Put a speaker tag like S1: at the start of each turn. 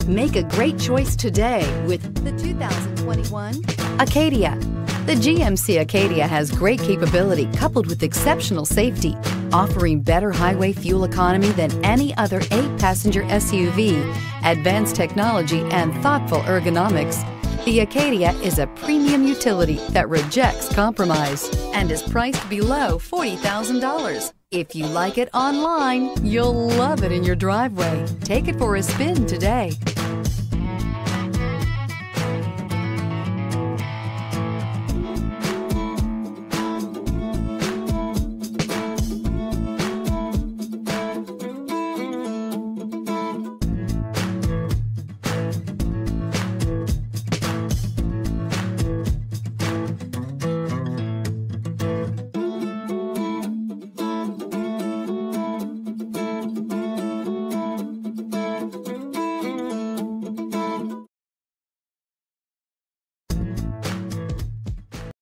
S1: Make a great choice today with the 2021 Acadia. The GMC Acadia has great capability coupled with exceptional safety, offering better highway fuel economy than any other 8-passenger SUV, advanced technology, and thoughtful ergonomics. The Acadia is a premium utility that rejects compromise and is priced below $40,000. If you like it online, you'll love it in your driveway. Take it for a spin today.